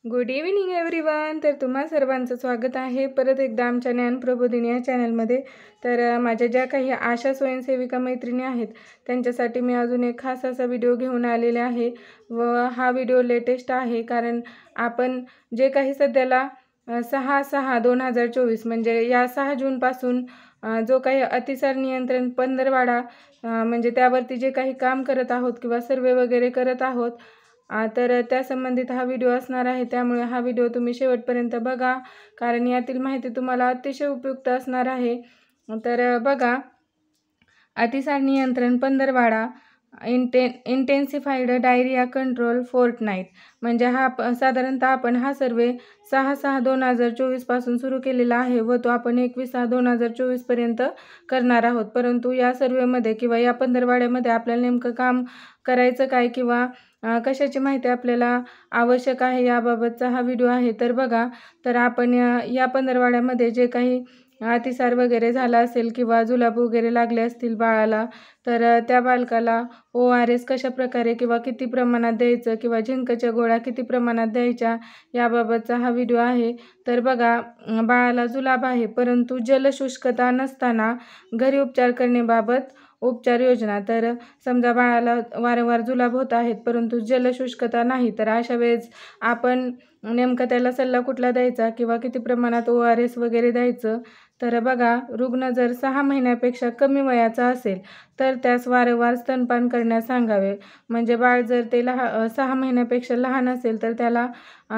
Good evening everyone. तर तुम्हा सर्वांचं स्वागत आहे परत एकदा आमच्या ज्ञानप्रबोधिनी या चॅनलमध्ये. तर माझ्या ज्या काही आशा स्वयंसेविका मैत्रिणी आहेत त्यांच्यासाठी मी अजून एक खास असा व्हिडिओ घेऊन आलेले आहे व हा व्हिडिओ लेटेस्ट आहे, कारण आपण जे काही सध्याला 6/6/2024 म्हणजे या 6 जूनपासून जो काही अतिसार नियंत्रण पंधरवाडा म्हणजे त्यावरती जे काही काम करत आहोत किंवा सर्वे वगैरे करत आहोत, तर त्या संबंधित हा व्हिडिओ असणार आहे. त्यामुळे हा व्हिडिओ तुम्ही शेवटपर्यंत बघा, कारण यातील माहिती तुम्हाला अतिशय उपयुक्त असणार आहे. तर बघा, अतिसार नियंत्रण पंधरवाडा इंटेन्सिफाईड डायरिया कंट्रोल फोर्टनाईट म्हणजे साधारणतः आपण हा सर्वे 6/6/2024 पासून सुरू केलेला आहे व तो आपण 21/6/2024 पर्यंत करणार आहोत. परंतु या सर्वेमध्ये किंवा या पंधरवाड्यामध्ये आपल्याला नेमकं काम करायचं काय किंवा कशाची माहिती आपल्याला आवश्यक आहे याबाबतचा हा व्हिडिओ आहे. तर बघा, तर आपण या पंधरवाड्यामध्ये जे काही अतिसार वगैरे झाला असेल किंवा जुलाब वगैरे लागले असतील बाळाला, तर त्या बालकाला ORS कशा प्रकारे किंवा किती प्रमाणात द्यायचं किंवा झिंकच्या गोळ्या किती प्रमाणात द्यायच्या याबाबतचा हा व्हिडिओ आहे. तर बघा, बाळाला जुलाब आहे परंतु जलशुष्कता नसताना घरी उपचार करण्याबाबत उपचार योजना. तर समजा बाळाला वारंवार जुलाब होत आहेत परंतु जलशुष्कता नाही, तर अशा वेळेस आपण नेमका त्याला सल्ला कुठला द्यायचा किंवा किती प्रमाणात ORS वगैरे द्यायचं. तर बघा, रुग्ण जर 6 महिन्यापेक्षा कमी वयाचा असेल तर त्यास वारंवार स्तनपान करण्यास सांगावे. म्हणजे बाळ जर ते 6 महिन्यापेक्षा लहान असेल तर त्याला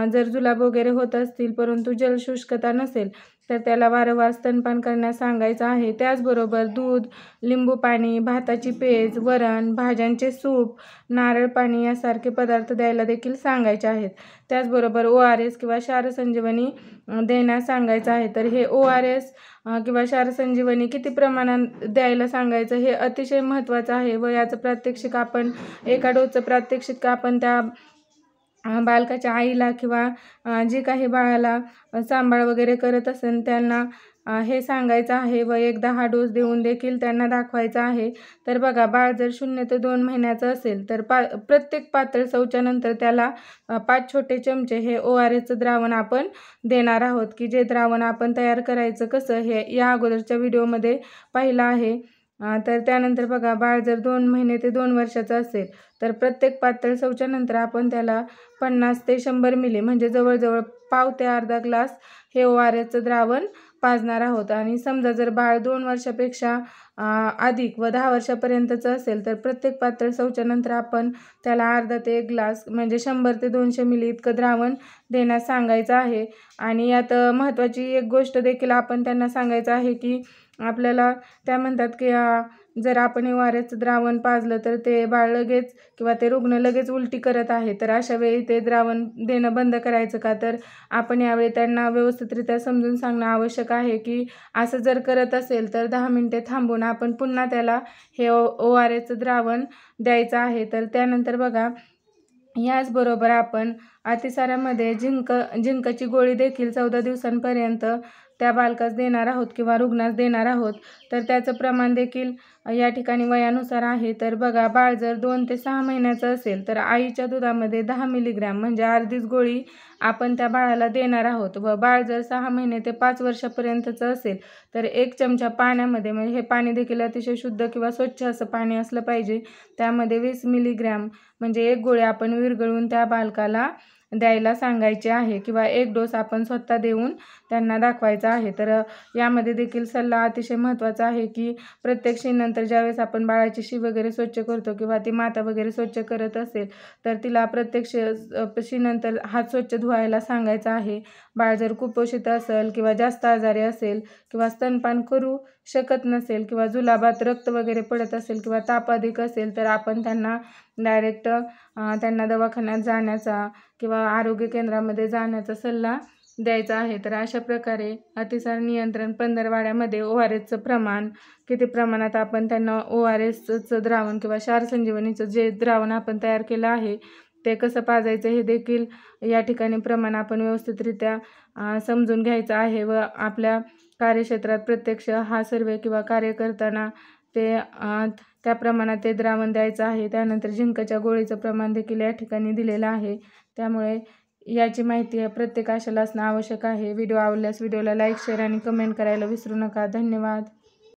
जर जुलाब वगैरे होत असतील परंतु जलशुष्कता नसेल तर त्याला वारंवार स्तनपान करण्यास सांगायचं आहे. त्याचबरोबर दूध, लिंबू पाणी, भाताची पेज, वरण, भाज्यांचे सूप, नारळ पाणी यासारखे पदार्थ द्यायला देखील सांगायचे आहेत. त्याचबरोबर ORS किंवा क्षारसंजीवनी देण्यास सांगायचं आहे. तर हे ORS किंवा क्षारसंजीवनी किती प्रमाणात द्यायला सांगायचं हे अतिशय महत्त्वाचं आहे व याचं प्रात्यक्षिक आपण एका डोसचं प्रात्यक्षिक आपण त्या बालकाच्या आईला किंवा जे काही बाळाला सांभाळ वगैरे करत असेल त्यांना हे सांगायचं आहे व एकदा हा डोस देऊन देखील त्यांना दाखवायचा आहे. तर बघा, बाळ जर 0 ते 2 महिन्याचं असेल तर प्रत्येक पातळ शौचानंतर त्याला 5 छोटे चमचे हे ORSचं द्रावण आपण देणार आहोत, की जे द्रावण आपण तयार करायचं कसं हे या अगोदरच्या व्हिडिओमध्ये पाहिलं आहे. तर त्यानंतर बघा, बाळ जर 2 महिने ते 2 वर्षाचं असेल तर प्रत्येक पातळ शौचानंतर आपण त्याला 50 ते 100 मिली म्हणजे जवळजवळ पाव ते अर्धा ग्लास हे ORSचं द्रावण पाजणार आहोत. आणि समजा जर बाळ 2 वर्षापेक्षा अधिक व 10 वर्षापर्यंतचं असेल तर प्रत्येक पातळ शौचानंतर आपण त्याला अर्धा ते 1 ग्लास म्हणजे 100 ते 200 मिली इतकं द्रावण देण्यास सांगायचं आहे. आणि यात महत्त्वाची एक गोष्ट देखील आपण त्यांना सांगायचं आहे, की आपल्याला त्या म्हणतात की जर आपण ORSचं द्रावण पाजलं तर ते बाळ लगेच किंवा ते रुग्ण लगेच उलटी करत आहे, तर अशा वेळी ते द्रावण देणं बंद करायचं का? तर आपण यावेळी त्यांना व्यवस्थितरित्या समजून सांगणं आवश्यक आहे, की असं जर करत असेल तर 10 मिनिटे थांबून आपण पुन्हा त्याला हे ORSचं द्रावण द्यायचं आहे. तर त्यानंतर बघा, याचबरोबर आपण अतिसारामध्ये झिंकची गोळी देखील 14 दिवसांपर्यंत त्या बालकास देणार आहोत किंवा रुग्णास देणार आहोत. तर त्याचं प्रमाण देखील या ठिकाणी वयानुसार आहे. तर बघा, बाळ जर 2 ते 6 महिन्याचं असेल तर आईच्या दुधामध्ये 10 मिलीग्रॅम म्हणजे अर्धीच गोळी आपण त्या बाळाला देणार आहोत. व बाळ जर 6 महिने ते 5 वर्षापर्यंतचं असेल तर 1 चमचा पाण्यामध्ये, म्हणजे हे पाणी देखील अतिशय शुद्ध किंवा स्वच्छ असं पाणी असलं पाहिजे, त्यामध्ये 20 मिलीग्रॅम म्हणजे 1 गोळी आपण विरघळवून त्या बालकाला द्यायला सांगायचे आहे किंवा 1 डोस आपण स्वतः देऊन त्यांना दाखवायचा आहे. तर यामध्ये देखील सल्ला अतिशय महत्त्वाचा आहे, की प्रत्येक शीनंतर ज्यावेळेस आपण बाळाची शी वगैरे स्वच्छ करतो किंवा ती माता वगैरे स्वच्छ करत असेल तर तिला प्रत्येक शीनंतर हात स्वच्छ धुवायला सांगायचा आहे. बाळ जर कुपोषित असेल किंवा जास्त आजारी असेल किंवा स्तनपान करू शकत नसेल किंवा जुलाबात रक्त वगैरे पडत असेल किंवा ताप अधिक असेल तर आपण त्यांना डायरेक्ट त्यांना दवाखान्यात जाण्याचा किंवा आरोग्य केंद्रामध्ये जाण्याचा सल्ला द्यायचा आहे. तर अशा प्रकारे अतिसार नियंत्रण पंधरवाड्यामध्ये ORSचं प्रमाण किती प्रमाणात आपण त्यांना ORSचं द्रावण किंवा क्षारसंजीवनीचं जे द्रावण आपण तयार केलं आहे ते कसं पाजायचं हे देखील या ठिकाणी प्रमाण आपण व्यवस्थितरित्या समजून घ्यायचं आहे व आपल्या कार्यक्षेत्रात प्रत्यक्ष हा सर्वे किंवा कार्य करताना ते त्या प्रमाणात ते द्रावण द्यायचं आहे. त्यानंतर झिंकच्या गोळीचं प्रमाण देखील या ठिकाणी दिलेलं आहे. त्यामुळे याची माहिती प्रत्येक आशाला असणं आवश्यक आहे. व्हिडिओ आवडल्यास व्हिडिओला लाईक, शेअर आणि कमेंट करायला विसरू नका. धन्यवाद.